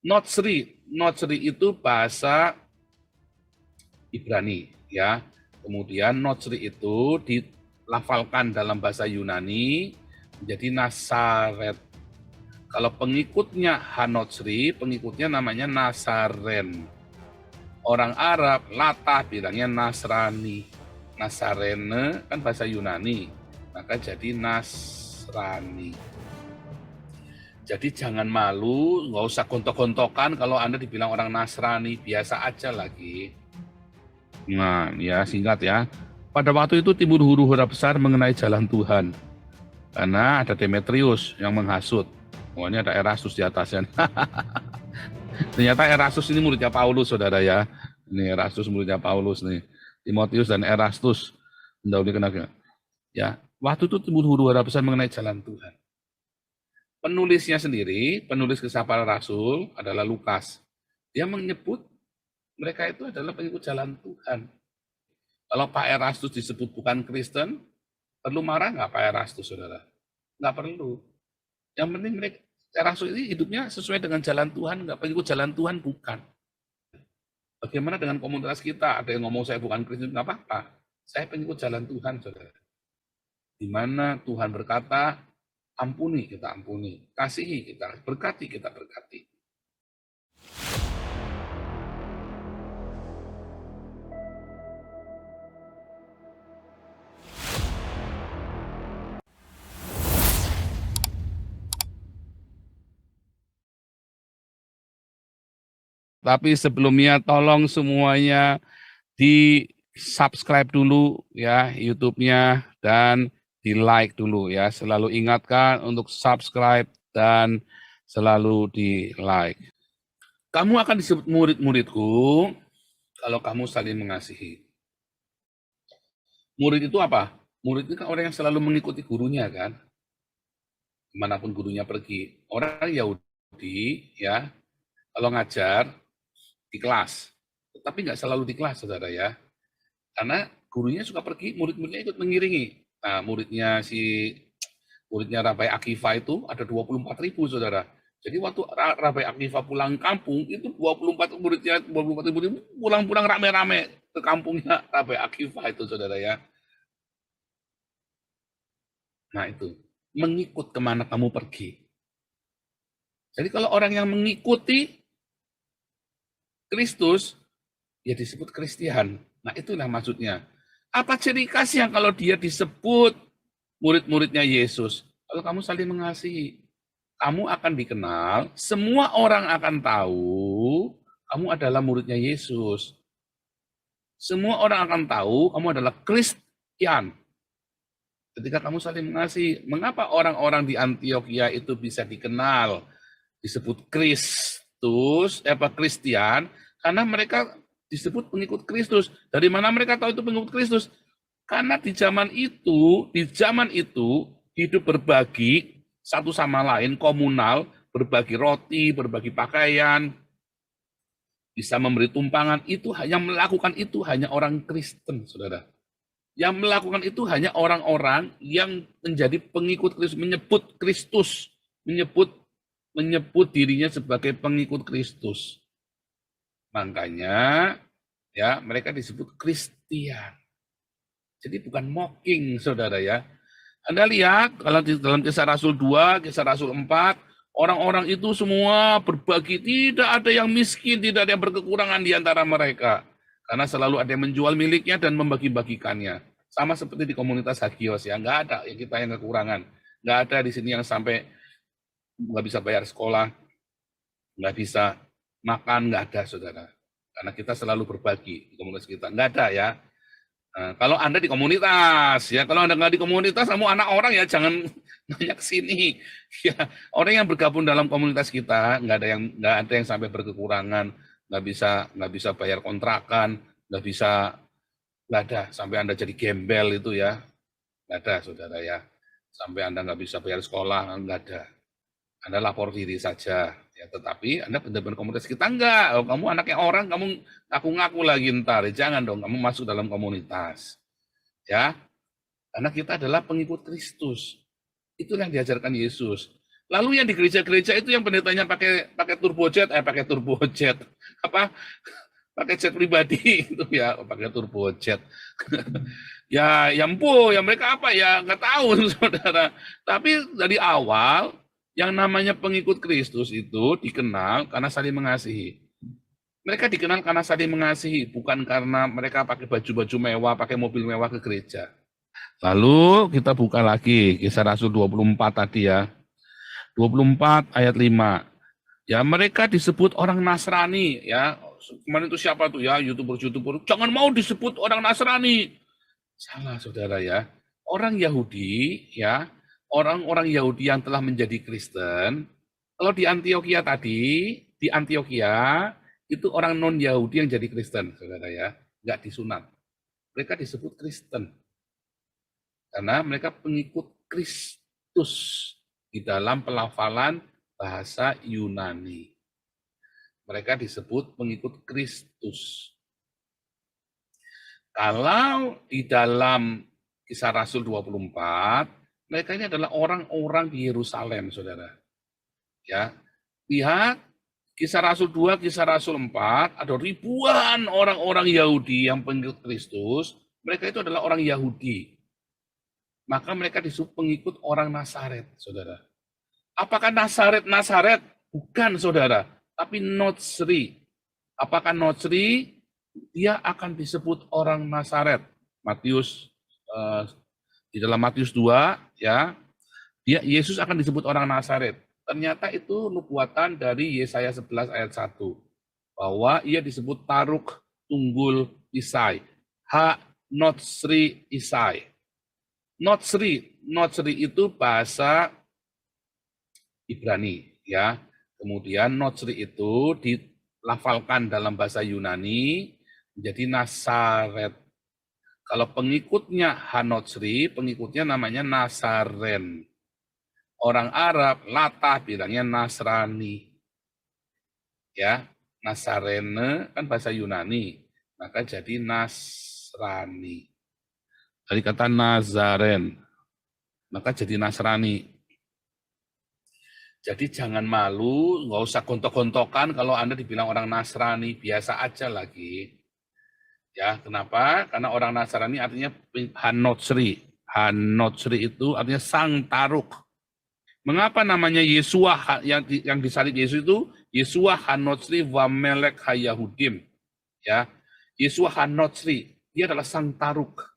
Notsri. Notsri itu bahasa Ibrani, ya. Kemudian Notsri itu dilafalkan dalam bahasa Yunani menjadi Nasaret. Kalau pengikutnya Hanotsri, pengikutnya namanya Nasaren. Orang Arab, Latah bilangnya Nasrani. Nasarene kan bahasa Yunani, maka jadi Nasrani. Jadi jangan malu, nggak usah gontok-gontokan kalau Anda dibilang orang Nasrani, biasa aja lagi. Nah, ya singkat ya. Pada waktu itu timbul huru-hara besar mengenai jalan Tuhan. Karena ada Demetrius yang menghasut. Pokoknya ada Erastus di atasnya. Ternyata Erastus ini muridnya Paulus, saudara ya. Ini Erastus muridnya Paulus nih. Timotius dan Erastus mendahului kenal. Ya, waktu itu timbul huru-hara besar mengenai jalan Tuhan. Penulisnya sendiri, penulis kisah para rasul adalah Lukas. Dia menyebut mereka itu adalah pengikut jalan Tuhan. Kalau Pak Erastus disebut bukan Kristen, perlu marah nggak Pak Erastus, saudara? Nggak perlu. Yang penting mereka Erastus ini hidupnya sesuai dengan jalan Tuhan, nggak pengikut jalan Tuhan, bukan. Bagaimana dengan komunitas kita? Ada yang ngomong saya bukan Kristen, nggak apa-apa. Saya pengikut jalan Tuhan, saudara. Di mana Tuhan berkata, ampuni, kita ampuni. Kasihi, kita berkati, kita berkati. Tapi sebelumnya tolong semuanya di subscribe dulu ya YouTube-nya dan di like dulu ya. Selalu ingatkan untuk subscribe dan selalu di like. Kamu akan disebut murid-muridku kalau kamu saling mengasihi. Murid itu apa? Murid itu kan orang yang selalu mengikuti gurunya kan. Dimanapun gurunya pergi. Orang Yahudi ya, kalau ngajar di kelas, tapi nggak selalu di kelas, saudara ya. Karena gurunya suka pergi, murid-muridnya ikut mengiringi. Nah, muridnya Rabai Akiva itu ada 24.000, saudara. Jadi waktu Rabai Akiva pulang kampung, itu 24 muridnya, 24.000 pulang-pulang rame-rame ke kampungnya Rabai Akiva itu, saudara ya. Nah itu, mengikut kemana kamu pergi. Jadi kalau orang yang mengikuti Kristus, ya disebut Kristian. Nah itulah maksudnya. Apa ciri khasnya kalau dia disebut murid-muridnya Yesus? Kalau kamu saling mengasihi, kamu akan dikenal, semua orang akan tahu kamu adalah muridnya Yesus. Semua orang akan tahu kamu adalah Kristian. Ketika kamu saling mengasihi, mengapa orang-orang di Antioquia itu bisa dikenal, disebut Kristus, Kristian? Karena mereka disebut pengikut Kristus. Dari mana mereka tahu itu pengikut Kristus? Karena di zaman itu hidup berbagi satu sama lain, komunal, berbagi roti, berbagi pakaian, bisa memberi tumpangan, itu yang melakukan itu hanya orang Kristen, saudara. Yang melakukan itu hanya orang-orang yang menjadi pengikut Kristus, menyebut Kristus, menyebut dirinya sebagai pengikut Kristus. Makanya ya mereka disebut Kristian. Jadi bukan mocking, saudara ya. Anda lihat kalau di dalam Kisah Rasul 2, Kisah Rasul 4, orang-orang itu semua berbagi, tidak ada yang miskin, tidak ada yang berkekurangan di antara mereka. Karena selalu ada yang menjual miliknya dan membagi-bagikannya. Sama seperti di komunitas Hagios ya, nggak ada yang kita yang kekurangan. Nggak ada di sini yang sampai nggak bisa bayar sekolah, nggak bisa makan, nggak ada, saudara. Karena kita selalu berbagi di komunitas kita. Nggak ada ya. Nah, kalau Anda di komunitas, ya kalau Anda nggak di komunitas, kamu anak orang ya jangan nanya ke sini. Ya, orang yang bergabung dalam komunitas kita nggak ada yang sampai berkekurangan, nggak bisa bayar kontrakan, nggak ada sampai Anda jadi gembel itu ya, nggak ada, saudara ya. Sampai Anda nggak bisa bayar sekolah, nggak ada. Anda lapor diri saja. Ya, tetapi Anda benar-benar komunitas kita enggak. Oh, kamu anaknya orang, kamu ngaku-ngaku lagi ntar. Jangan dong, kamu masuk dalam komunitas. Ya, karena kita adalah pengikut Kristus. Itulah yang diajarkan Yesus. Lalu yang di gereja-gereja itu yang pendetanya pakai turbojet, pakai turbojet, apa pakai jet pribadi itu ya, pakai turbojet. Ya, yang ya mereka apa ya nggak tahu saudara. Tapi dari awal yang namanya pengikut Kristus itu dikenal karena saling mengasihi. Mereka dikenal karena saling mengasihi, bukan karena mereka pakai baju-baju mewah, pakai mobil mewah ke gereja. Lalu kita buka lagi Kisah Rasul 24 tadi ya. 24 ayat 5. Ya, mereka disebut orang Nasrani ya. Kemarin itu siapa tuh ya, YouTuber-YouTuber. Jangan mau disebut orang Nasrani. Salah Saudara ya. Orang Yahudi ya, orang-orang Yahudi yang telah menjadi Kristen, kalau di Antioquia tadi, di Antioquia itu orang non-Yahudi yang jadi Kristen, Saudara ya. Enggak disunat. Mereka disebut Kristen karena mereka pengikut Kristus di dalam pelafalan bahasa Yunani. Mereka disebut pengikut Kristus. Kalau di dalam Kisah Rasul 24, mereka ini adalah orang-orang di Yerusalem, Saudara. Ya. Lihat Kisah Rasul 2, Kisah Rasul 4, ada ribuan orang-orang Yahudi yang pengikut Kristus. Mereka itu adalah orang Yahudi. Maka mereka disebut pengikut orang Nazaret, Saudara. Apakah Nazaret? Bukan, Saudara. Tapi Notsri. Apakah Notsri? Dia akan disebut orang Nazaret. Matius di dalam Matius 2 ya, Yesus akan disebut orang Nazaret. Ternyata itu nubuatan dari Yesaya 11 ayat 1 bahwa ia disebut Taruk Tunggul Isai. Notsri Isai. Notsri itu bahasa Ibrani ya. Kemudian Notsri itu dilafalkan dalam bahasa Yunani menjadi Nasaret. Kalau pengikutnya Hanotsri, pengikutnya namanya Nasaren. Orang Arab, Latah bilangnya Nasrani. Ya, Nasarene kan bahasa Yunani, maka jadi Nasrani. Dari kata Nazaren, maka jadi Nasrani. Jadi jangan malu, nggak usah gontok-gontokan kalau Anda dibilang orang Nasrani, biasa aja lagi. Ya, kenapa? Karena orang Nasrani artinya Hanotsri. Hanotsri itu artinya sang taruk. Mengapa namanya Yesua yang disalib Yesus itu Yesua Hanotsri wa Melek Hayahudim. Ya, Yesua Hanotsri, dia adalah sang taruk.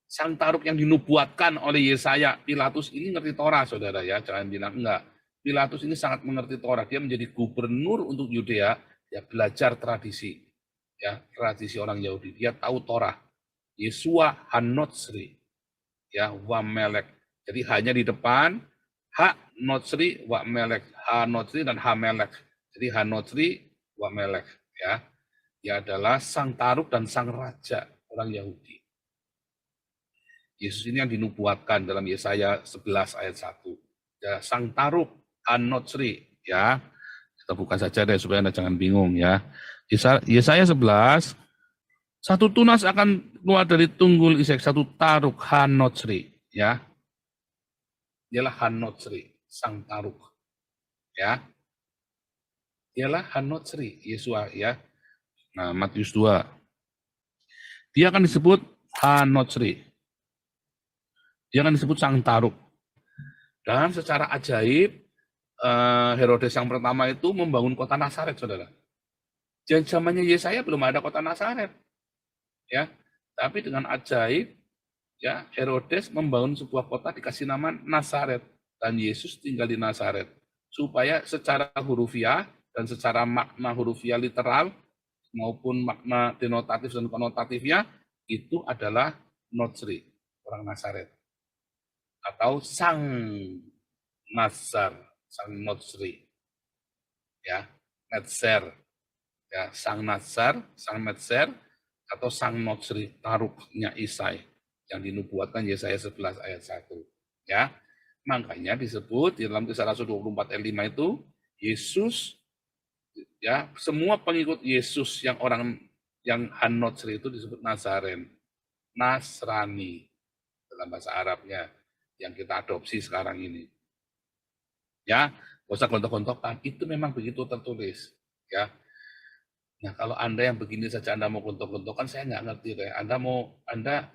Sang taruk yang dinubuatkan oleh Yesaya. Pilatus ini ngerti Torah, Saudara ya, jangan bilang enggak. Pilatus ini sangat mengerti Torah. Dia menjadi gubernur untuk Yudea, dia belajar tradisi. Ya, tradisi orang Yahudi. Dia tahu Torah. Yesua Hanotsri. Ya, wa Melek. Jadi hanya di depan Hanotsri wa Melek. Hanotsri dan Hamelek. Jadi Hanotsri wa Melek, ya. Dia adalah sang taruk dan sang raja orang Yahudi. Yesus ini yang dinubuatkan dalam Yesaya 11 ayat 1. Ya, sang taruk Hanotsri, ya. Kita buka saja deh supaya Anda jangan bingung ya. Yesaya 11, satu tunas akan keluar dari tunggul Isek, satu taruk Hanotsri, ya. Dialah Hanotsri, sang taruk. Ya. Dialah Hanotsri, Yesua ya. Nah, Matius 2. Dia akan disebut Hanotsri. Dia akan disebut sang taruk. Dan secara ajaib, Herodes yang pertama itu membangun kota Nazaret, Saudara. Dan zamannya Yesaya belum ada kota Nazaret. Ya. Tapi dengan ajaib, ya, Herodes membangun sebuah kota dikasih nama Nazaret. Dan Yesus tinggal di Nazaret. Supaya secara hurufiah dan secara makna hurufiah literal maupun makna denotatif dan konotatifnya itu adalah Notsri, orang Nazaret. Atau sang Nazar, sang Notsri. Ya, Netzer. Ya, sang Nazar, sang Netzer atau sang Notsri, taruknya Isai yang dinubuatkan Yesaya 11 ayat 1. Ya. Makanya disebut di dalam Kisah Rasul 24 ayat 5 itu Yesus, ya, semua pengikut Yesus yang orang yang Hanotsri itu disebut Nazaren, Nasrani dalam bahasa Arabnya yang kita adopsi sekarang ini. Ya, nggak usah gontok-gontokan. Itu memang begitu tertulis. Ya. Nah, kalau Anda yang begini saja Anda mau gontok-gontokan, saya nggak ngerti deh. Anda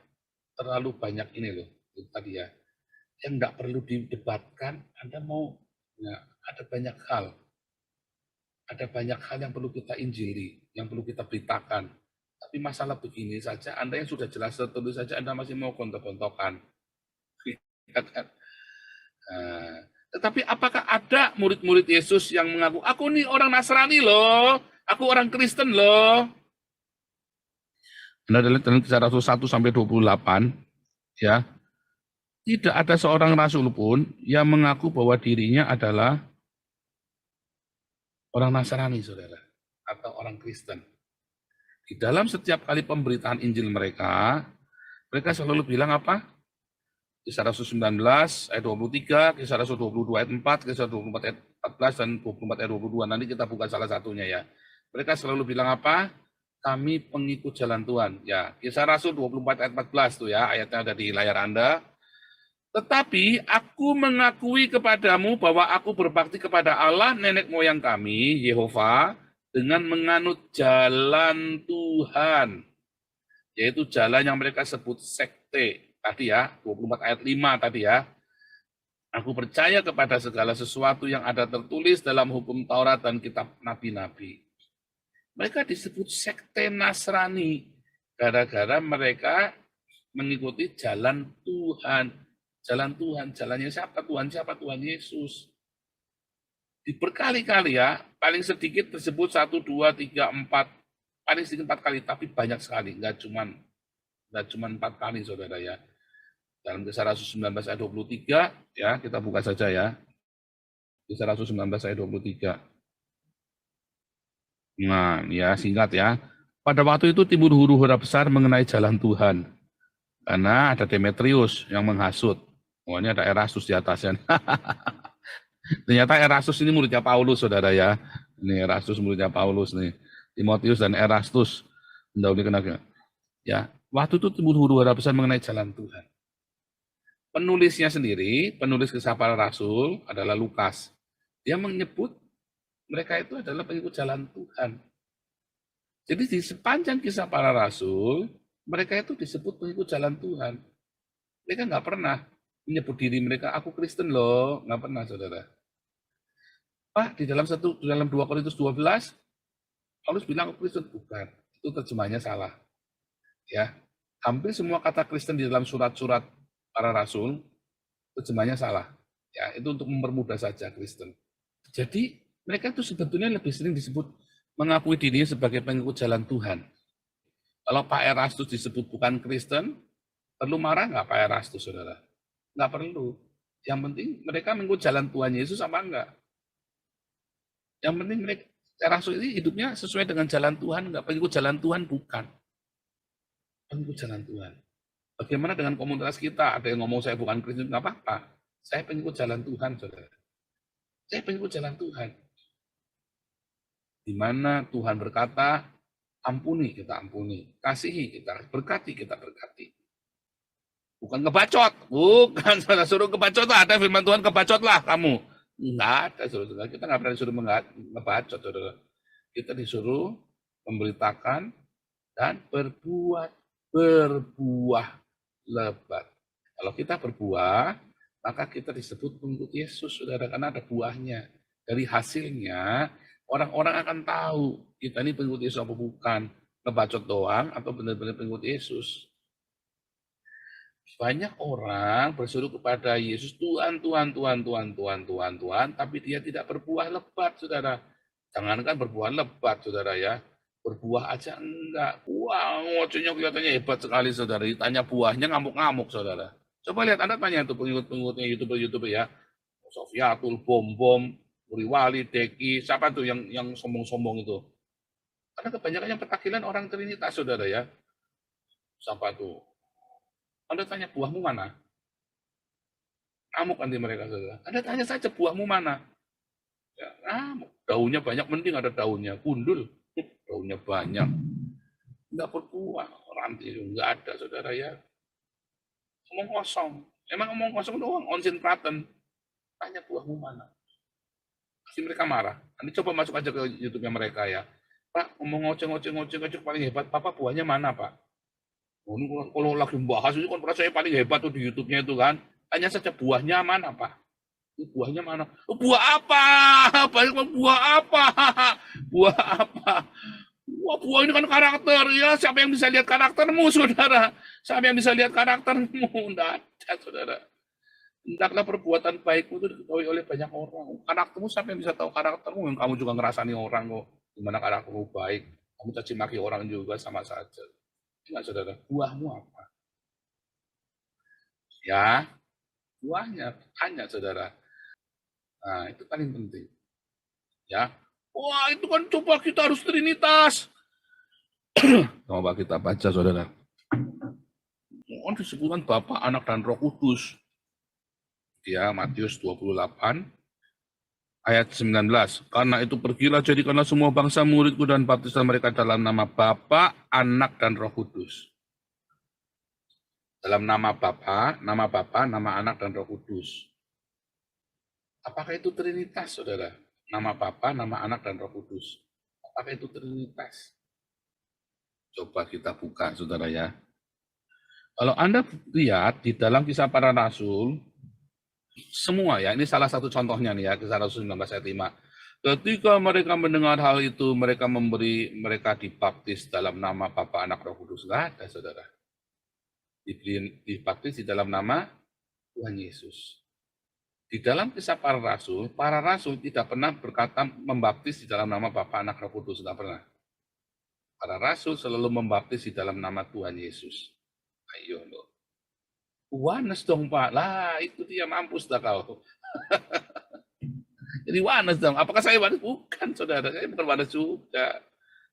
terlalu banyak ini loh, itu tadi ya. Yang nggak perlu didebatkan, Anda mau, nah, ada banyak hal. Ada banyak hal yang perlu kita injili, yang perlu kita beritakan. Tapi masalah begini saja, Anda yang sudah jelas tertulis saja, Anda masih mau gontok-gontokan. Ya kan? Nah, tetapi apakah ada murid-murid Yesus yang mengaku, aku nih orang Nasrani loh, aku orang Kristen loh. Anda lihat dalam Kisah Rasul 1 sampai 28, ya, tidak ada seorang rasul pun yang mengaku bahwa dirinya adalah orang Nasrani, saudara, atau orang Kristen. Di dalam setiap kali pemberitaan Injil mereka selalu bilang apa? Kisah Rasul 19 ayat 23, Kisah Rasul 22 ayat 4, Kisah 24 ayat 14, dan 24 ayat 22. Nanti kita buka salah satunya ya. Mereka selalu bilang apa? Kami pengikut jalan Tuhan. Ya, Kisah Rasul 24 ayat 14 tuh ya, ayatnya ada di layar Anda. Tetapi aku mengakui kepadamu bahwa aku berbakti kepada Allah nenek moyang kami, Yehova, dengan menganut jalan Tuhan, yaitu jalan yang mereka sebut sekte. Tadi ya, 24 ayat 5 tadi ya. Aku percaya kepada segala sesuatu yang ada tertulis dalam hukum Taurat dan kitab nabi-nabi. Mereka disebut sekte Nasrani gara-gara mereka mengikuti jalan Tuhan. Jalan Tuhan, jalannya siapa? Tuhan siapa? Tuhan Yesus. Berkali-kali ya, paling sedikit tersebut 1, 2, 3, 4, paling sedikit 4 kali, tapi banyak sekali, nggak cuma 4 kali, saudara ya. Dalam Kisah Rasul 19 ayat 23, ya, kita buka saja ya. Kisah Rasul 19 ayat 23. Nah, ya singkat ya. Pada waktu itu timbul huru-hara besar mengenai jalan Tuhan. Karena ada Demetrius yang menghasut. Oh, ini ada Erastus di atasnya. Ternyata Erastus ini muridnya Paulus, saudara ya. Ini Erastus muridnya Paulus nih. Timotius dan Erastus mendahului kenal. Ya, waktu itu timbul huru-hara besar mengenai jalan Tuhan. Penulisnya sendiri, penulis Kisah Para Rasul adalah Lukas. Dia menyebut mereka itu adalah pengikut jalan Tuhan. Jadi di sepanjang Kisah Para Rasul, mereka itu disebut pengikut jalan Tuhan. Mereka nggak pernah menyebut diri mereka, aku Kristen loh, nggak pernah, saudara. Pak, di dalam 2 Korintus 12, Paulus bilang aku Kristen, bukan. Itu terjemahnya salah. Ya, hampir semua kata Kristen di dalam surat-surat para rasul terjemahnya salah. Ya, itu untuk mempermudah saja Kristen. Jadi mereka itu sebetulnya lebih sering disebut mengakui dirinya sebagai pengikut jalan Tuhan. Kalau Pak Erastus disebut bukan Kristen, perlu marah nggak Pak Erastus, saudara? Nggak perlu. Yang penting mereka mengikut jalan Tuhan Yesus apa enggak? Yang penting mereka Erastus ini hidupnya sesuai dengan jalan Tuhan, nggak pengikut jalan Tuhan, bukan. Pengikut jalan Tuhan. Bagaimana dengan komunitas kita? Ada yang ngomong saya bukan Kristen, nggak apa-apa. Saya pengikut jalan Tuhan, saudara. Saya pengikut jalan Tuhan. Di mana Tuhan berkata, ampuni, kita ampuni. Kasihi, kita berkati, kita berkati. Bukan kebacot. Bukan, saudara. Suruh kebacot lah. Ada firman Tuhan, kebacot lah kamu. Enggak ada, saudara. Kita nggak pernah disuruh ngebacot, saudara. Kita disuruh memberitakan dan berbuah lebat. Kalau kita berbuah, maka kita disebut pengikut Yesus, saudara, karena ada buahnya. Dari hasilnya, orang-orang akan tahu kita ini pengikut Yesus apa bukan. Ngebacot doang atau benar-benar pengikut Yesus. Banyak orang berseru kepada Yesus, Tuhan, Tuhan, Tuhan, Tuhan, Tuhan, Tuhan, Tuhan, tapi dia tidak berbuah lebat, saudara. Jangankan berbuah lebat, saudara ya. Berbuah aja enggak. Wah, wajahnya kelihatannya hebat sekali, saudara. Ditanya buahnya ngamuk-ngamuk, saudara. Coba lihat, Anda tanya tuh pengikut-pengikutnya YouTuber-YouTuber ya. Sofiatul, Bom-Bom, Uriwali, Deki, siapa tuh yang sombong-sombong itu. Karena kebanyakan yang petakilan orang Trinitas, saudara ya. Siapa tuh? Anda tanya buahmu mana? Ngamuk nanti mereka, saudara. Anda tanya saja buahmu mana? Ya, ngamuk. Daunnya banyak, mending ada daunnya. Gundul, daunnya banyak. Nggak berbuah. Ranting nggak ada, saudara ya. Ngomong kosong. Emang ngomong kosong doang, onsin praten. Tanya buahmu mana? Pasti mereka marah. Nanti coba masuk aja ke YouTube-nya mereka ya. Pak, ngomong ngoceh paling hebat, Papa buahnya mana, Pak? Oh, ini kalau lagi bahas itu kan saya paling hebat tuh di YouTube-nya itu kan. Tanya saja buahnya mana, Pak? Buahnya mana? Oh, buah apa? Banyak buah apa? Buah apa? Wah, buah ini kan karakter. Ya, siapa yang bisa lihat karaktermu, saudara? Siapa yang bisa lihat karaktermu? Tidak ada, saudara. Hendaklah perbuatan baikmu itu diketahui oleh banyak orang. Karaktermu, siapa yang bisa tahu karaktermu? Kamu juga ngerasani orang kok. Gimana karaktermu baik. Kamu caci maki orang juga sama saja. Enggak, saudara. Buahmu apa? Ya, buahnya. Tanya, saudara. Nah, itu paling penting. Ya. Wah, itu kan coba kita harus trinitas. Coba kita baca, saudara. Oh, disebutkan Bapa, Anak, dan Roh Kudus. Ya, Matius 28, ayat 19. Karena itu pergilah, jadikanlah semua bangsa muridku dan baptislah mereka dalam nama Bapa, Anak, dan Roh Kudus. Dalam nama Bapa, nama Anak, dan Roh Kudus. Apakah itu Trinitas, saudara? Nama Bapa, nama Anak, dan Roh Kudus. Apakah itu Trinitas? Coba kita buka, saudara ya. Kalau Anda lihat di dalam Kisah Para Rasul, semua ya, ini salah satu contohnya nih ya, Kisah Rasul 19 ayat 5. Ketika mereka mendengar hal itu, mereka dibaptis dalam nama Bapa, Anak, Roh Kudus. Enggak ada, saudara. Dibaptis di dalam nama Tuhan Yesus. Di dalam Kisah Para Rasul tidak pernah berkata membaptis di dalam nama Bapa, Anak, Roh Kudus. Tidak pernah. Para Rasul selalu membaptis di dalam nama Tuhan Yesus. Ayo loh. Wanes dong, Pak. Lah, itu dia, mampus dah kau. Jadi Wanes dong. Apakah saya Wanes? Bukan, saudara. Saya bukan Wanes juga.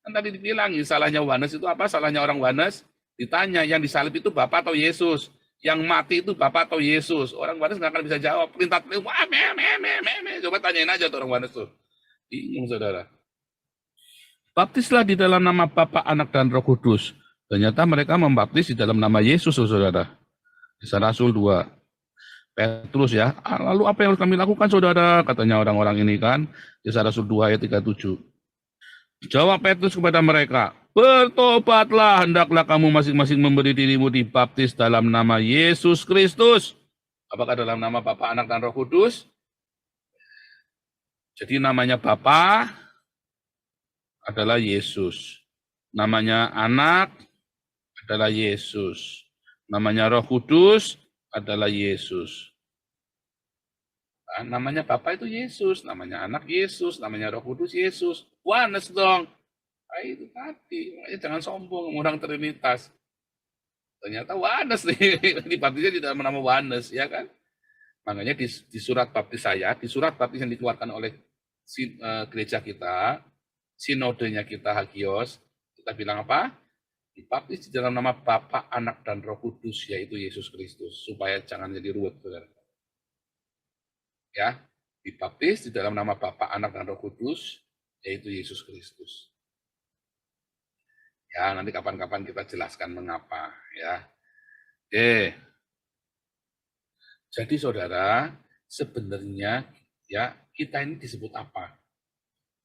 Kan tadi dibilangin, salahnya Wanes itu apa? Salahnya orang Wanes? Ditanya, yang disalib itu Bapak atau Yesus? Yang mati itu Bapak atau Yesus? Orang Wanes nggak akan bisa jawab. Perintah, wah, coba tanyain aja tuh orang Wanes tuh. Bingung, saudara. Baptislah di dalam nama Bapa, Anak, dan Roh Kudus. Ternyata mereka membaptis di dalam nama Yesus, saudara. Kisah Rasul 2. Petrus ya, lalu apa yang harus kami lakukan, saudara? Katanya orang-orang ini kan. Kisah Rasul 2 ayat 37. Jawab Petrus kepada mereka, bertobatlah, hendaklah kamu masing-masing memberi dirimu dibaptis dalam nama Yesus Kristus. Apakah dalam nama Bapa, Anak, dan Roh Kudus? Jadi namanya Bapa adalah Yesus. Namanya Anak adalah Yesus. Namanya Roh Kudus adalah Yesus. Nah, namanya Bapa itu Yesus, namanya Anak Yesus, namanya Roh Kudus Yesus. Wanes dong. Nah, itu tadi, jangan sombong orang Trinitas. Ternyata Wanes nih, dibaptisnya di dalam nama Wanes, ya kan? Makanya di surat baptis saya, di surat baptis yang dikeluarkan oleh gereja kita, sinodenya kita Hagios, kita bilang apa? Dibaptis di dalam nama Bapa, Anak, dan Roh Kudus, yaitu Yesus Kristus, supaya jangan jadi ruwet, saudara. Ya, dibaptis di dalam nama Bapa, Anak, dan Roh Kudus, yaitu Yesus Kristus. Ya, nanti kapan-kapan kita jelaskan mengapa, ya. Oke. Jadi saudara, sebenarnya ya kita ini disebut apa?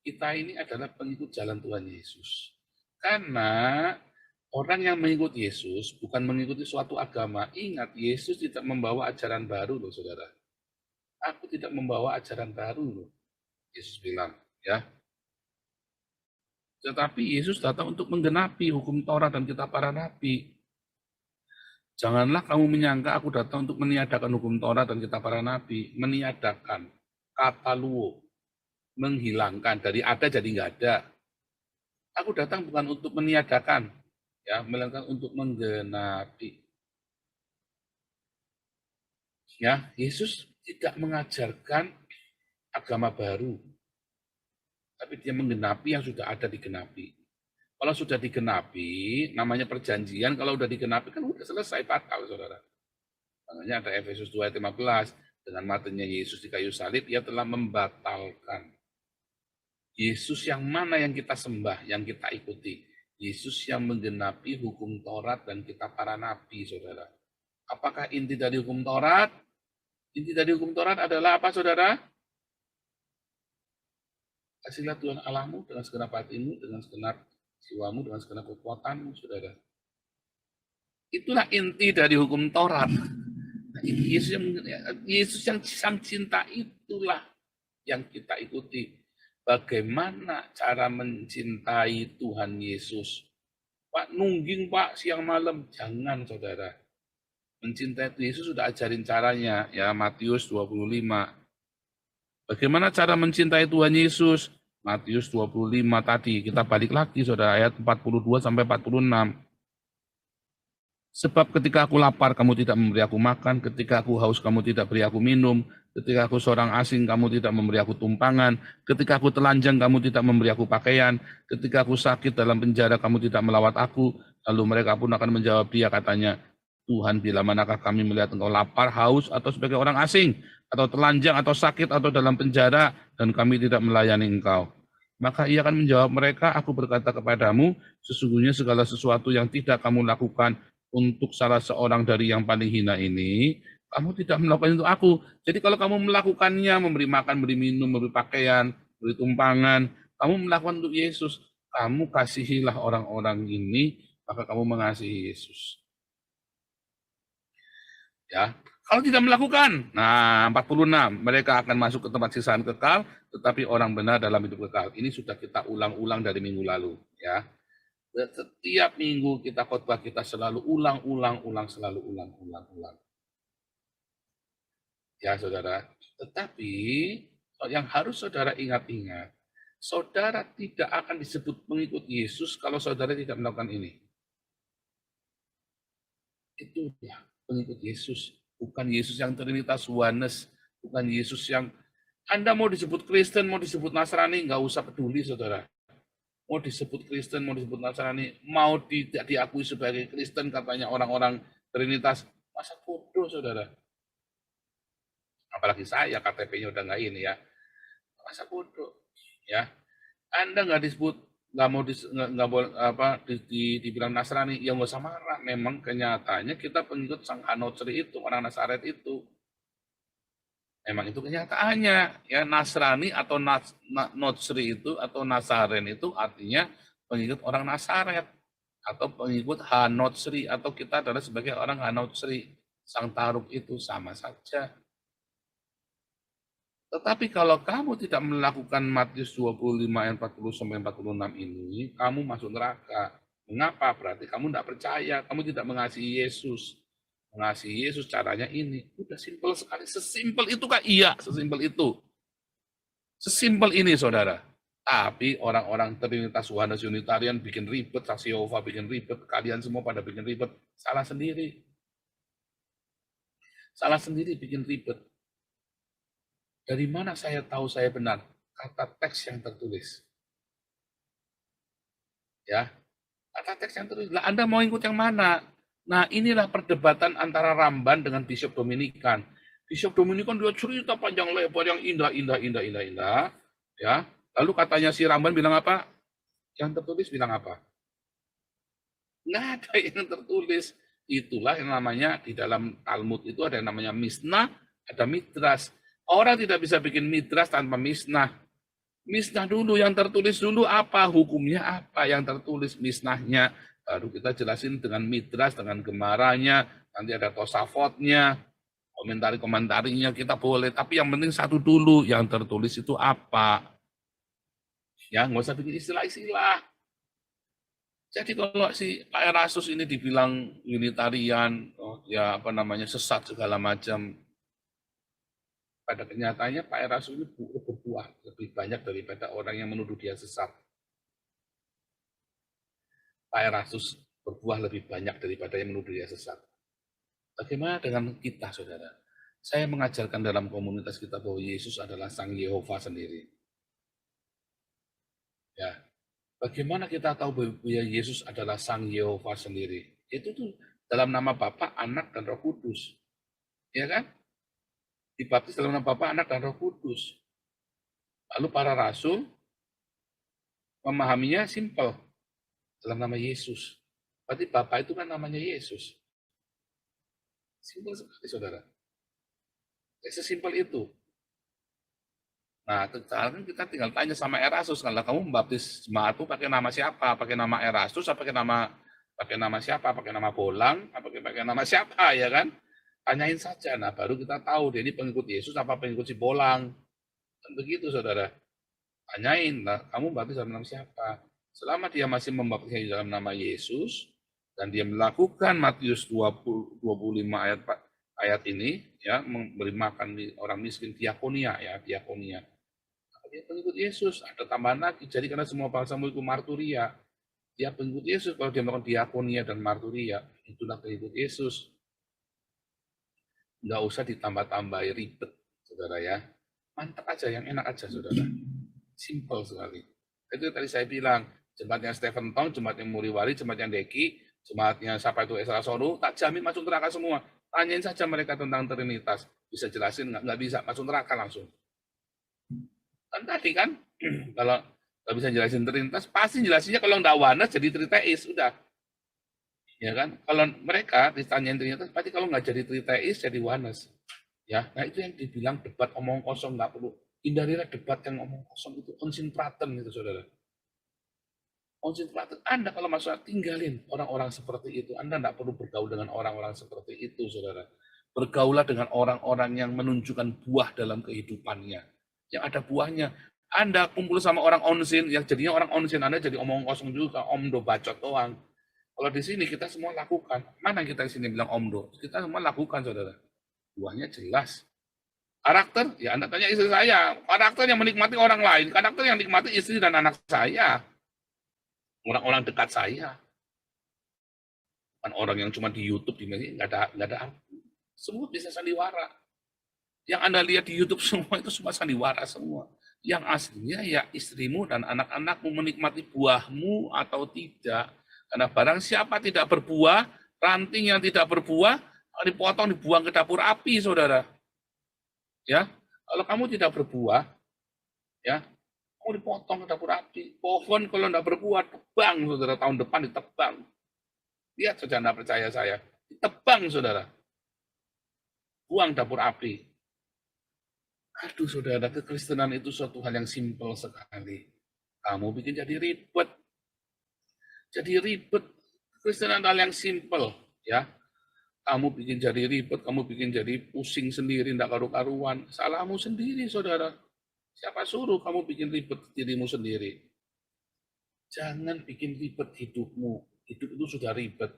Kita ini adalah pengikut jalan Tuhan Yesus. Karena orang yang mengikut Yesus bukan mengikuti suatu agama. Ingat, Yesus tidak membawa ajaran baru loh, saudara. Aku tidak membawa ajaran baru loh. Yesus bilang, ya. Tetapi Yesus datang untuk menggenapi hukum Taurat dan kitab para nabi. Janganlah kamu menyangka aku datang untuk meniadakan hukum Taurat dan kitab para nabi. Meniadakan, kata luo, menghilangkan, dari ada jadi nggak ada. Aku datang bukan untuk meniadakan, ya, melainkan untuk menggenapi. Ya, Yesus tidak mengajarkan agama baru, tapi dia menggenapi yang sudah ada digenapi. Kalau sudah digenapi, namanya perjanjian, kalau sudah digenapi kan sudah selesai, batal, saudara. Makanya ada Efesus 2 ayat 15, dengan matinya Yesus di kayu salib, ia telah membatalkan. Yesus yang mana yang kita sembah, yang kita ikuti? Yesus yang menggenapi hukum Taurat dan kitab para nabi, saudara. Apakah inti dari hukum Taurat? Inti dari hukum Taurat adalah apa, saudara? Kasihlah Tuhan Allahmu dengan segenap hatimu, dengan segenap jiwamu, dengan segenap kekuatanmu, saudara. Itulah inti dari hukum Taurat. Nah, Yesus yang sang cinta itulah yang kita ikuti. Bagaimana cara mencintai Tuhan Yesus? Pak, nungging Pak, siang malam. Jangan, saudara. Mencintai Yesus sudah ajarin caranya, ya, Matius 25. Bagaimana cara mencintai Tuhan Yesus? Matius 25 tadi, kita balik lagi, saudara, ayat 42 sampai 46. Sebab ketika aku lapar, kamu tidak memberi aku makan. Ketika aku haus, kamu tidak beri aku minum. Ketika aku seorang asing, kamu tidak memberi aku tumpangan. Ketika aku telanjang, kamu tidak memberi aku pakaian. Ketika aku sakit dalam penjara, kamu tidak melawat aku. Lalu mereka pun akan menjawab dia, katanya, Tuhan, bila manakah kami melihat engkau lapar, haus, atau sebagai orang asing, atau telanjang, atau sakit, atau dalam penjara, dan kami tidak melayani engkau. Maka ia akan menjawab mereka, aku berkata kepadamu, sesungguhnya segala sesuatu yang tidak kamu lakukan untuk salah seorang dari yang paling hina ini, kamu tidak melakukan untuk aku. Jadi kalau kamu melakukannya, memberi makan, memberi minum, memberi pakaian, memberi tumpangan, kamu melakukan untuk Yesus, kamu kasihilah orang-orang ini, maka kamu mengasihi Yesus. Ya, kalau tidak melakukan, nah 46, mereka akan masuk ke tempat siksaan kekal, tetapi orang benar dalam hidup kekal. Ini sudah kita ulang-ulang dari minggu lalu, ya. Setiap minggu kita khotbah, kita selalu ulang, selalu ulang. Ya, saudara. Tetapi yang harus saudara ingat-ingat, saudara tidak akan disebut pengikut Yesus kalau saudara tidak melakukan ini. Itu ya, pengikut Yesus. Bukan Yesus yang Trinitas Oneness, bukan Yesus yang Anda mau disebut Kristen, mau disebut Nasrani, nggak usah peduli, saudara. Mau disebut Kristen, mau disebut Nasrani, mau tidak diakui sebagai Kristen, katanya orang-orang Trinitas, masa bodoh, saudara. Apalagi saya, KTP-nya udah nggak ini ya. Masa bodoh, ya. Anda nggak disebut, nggak mau nggak boleh apa dibilang Nasrani, ya nggak usah marah. Memang kenyataannya kita pengikut Sang Hanotsri itu, orang Nasaret itu. Memang itu kenyataannya, ya. Nasrani atau Notsri itu atau Nasaren itu artinya pengikut orang Nasaret atau pengikut Hanotsri, atau kita adalah sebagai orang Hanotsri. Sang Taruk itu sama saja. Tetapi kalau kamu tidak melakukan Matius 25 ayat 40 sampai 46 ini, kamu masuk neraka. Mengapa? Berarti kamu tidak percaya, kamu tidak mengasihi Yesus. Mengasihi Yesus caranya ini. Udah simpel sekali. Sesimpel itu kah? Iya, sesimpel itu. Sesimpel ini, saudara. Tapi orang-orang Trinitas Oneness Unitarian bikin ribet, Saksi Yehova bikin ribet, kalian semua pada bikin ribet. Salah sendiri. Salah sendiri bikin ribet. Dari mana saya tahu saya benar? Kata teks yang tertulis. Ya, kata teks yang tertulis. Lah, Anda mau ikut yang mana? Nah, inilah perdebatan antara Ramban dengan Bishop Dominikan. Bishop Dominikan dia cerita panjang lebar yang indah. Ya, lalu katanya si Ramban bilang apa? Yang tertulis bilang apa? Nggak ada yang tertulis. Itulah yang namanya di dalam Talmud itu ada yang namanya Misnah, ada Midras. Orang tidak bisa bikin Midras tanpa Misnah. Misnah dulu, yang tertulis dulu apa, hukumnya apa yang tertulis, misnahnya. Baru kita jelasin dengan Midras, dengan gemaranya, nanti ada Tosafotnya, komentari-komentarinya kita boleh. Tapi yang penting satu dulu, yang tertulis itu apa. Ya, nggak usah bikin istilah-istilah. Jadi kalau si Pak Erasus ini dibilang Unitarian, ya apa namanya, sesat segala macam, pada kenyataannya Pak Erasus ini berbuah lebih banyak daripada orang yang menuduh dia sesat. Pak Erasus berbuah lebih banyak daripada yang menuduh dia sesat. Bagaimana dengan kita, saudara? Saya mengajarkan dalam komunitas kita bahwa Yesus adalah Sang Yehova sendiri. Ya, bagaimana kita tahu bahwa Yesus adalah Sang Yehova sendiri? Itu tuh dalam nama Bapa, Anak, dan Roh Kudus. Ya kan? Dibaptis dalam nama Bapa, Anak, dan Roh Kudus. Lalu para rasul memahaminya simpel dalam nama Yesus. Berarti Bapa itu kan namanya Yesus. Simpel sekali, saudara. Sesimpel itu. Nah, sekarang kita tinggal tanya sama Erasus, kalau kamu membaptis jemaatmu pakai nama siapa? Pakai nama Erasus, apa pakai nama siapa? Pakai nama Bolang, apa pakai nama siapa, ya kan? Tanyain saja. Nah, baru kita tahu dia ini pengikut Yesus apa pengikut si Bolang. Kan begitu, saudara. Tanyain, nah, kamu baptis dalam nama siapa? Selama dia masih membaptis dalam nama Yesus, dan dia melakukan Matius 25 ayat ini, ya, memberi makan orang miskin, diakonia, ya, diakonia. Dia pengikut Yesus, ada tambahan lagi. Jadi karena semua bangsamu itu marturia, dia pengikut Yesus. Kalau dia melakukan diakonia dan marturia, itulah pengikut Yesus. Nggak usah ditambah-tambahi ribet, saudara ya. Mantap aja, yang enak aja, saudara. Simple sekali. Itu tadi saya bilang, jemaatnya Stephen Tong, jemaatnya Muriwari, jemaatnya Deki, jemaatnya siapa itu Esra Soru, tak jamin masuk neraka semua. Tanyain saja mereka tentang Trinitas. Bisa jelasin, nggak bisa, masuk neraka langsung. Kan tadi kan, kalau nggak bisa jelasin Trinitas, pasti jelasinnya kalau nggak wanas jadi triteis, udah. Ya kan? Kalau mereka ditanyain Trinitas, pasti kalau nggak jadi triteis, jadi wanas. Ya, nah itu yang dibilang debat omong kosong, nggak perlu. Hindarilah debat yang omong kosong itu, konsentraten itu, saudara. Konsentraten. Anda kalau masalah tinggalin orang-orang seperti itu. Anda nggak perlu bergaul dengan orang-orang seperti itu, saudara. Bergaulah dengan orang-orang yang menunjukkan buah dalam kehidupannya. Yang ada buahnya. Anda kumpul sama orang onsin, yang jadinya orang onsin, Anda jadi omong kosong juga, omdo bacot doang. Kalau di sini kita semua lakukan. Mana kita di sini bilang omdo? Kita semua lakukan, saudara. Buahnya jelas. Karakter, ya Anda tanya istri saya. Karakter yang menikmati orang lain, karakter yang menikmati istri dan anak saya. Orang-orang dekat saya. Bukan orang yang cuma di YouTube, di media, nggak ada. Semua bisa sandiwara. Yang Anda lihat di YouTube semua itu semua sandiwara semua. Yang aslinya ya istrimu dan anak-anakmu menikmati buahmu atau tidak. Karena barang siapa tidak berbuah, ranting yang tidak berbuah, dipotong, dibuang ke dapur api, saudara. Ya, kalau kamu tidak berbuah, ya, kamu dipotong ke dapur api. Pohon kalau tidak berbuah, tebang, saudara, tahun depan ditebang. Lihat saja, Anda percaya saya. Ditebang, saudara. Buang dapur api. Aduh, saudara, kekristenan itu suatu hal yang simpel sekali. Kamu bikin jadi ribet. Jadi ribet. Kekristenan hal yang simpel, ya. Kamu bikin jadi ribet, kamu bikin jadi pusing sendiri, tidak karu-karuan. Salahmu sendiri, saudara. Siapa suruh kamu bikin ribet dirimu sendiri? Jangan bikin ribet hidupmu. Hidup itu sudah ribet.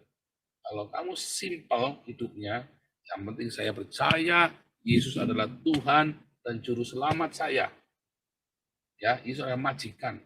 Kalau kamu simpel hidupnya, yang penting saya percaya Yesus adalah Tuhan dan Juru Selamat saya. Ya, Yesus adalah majikan.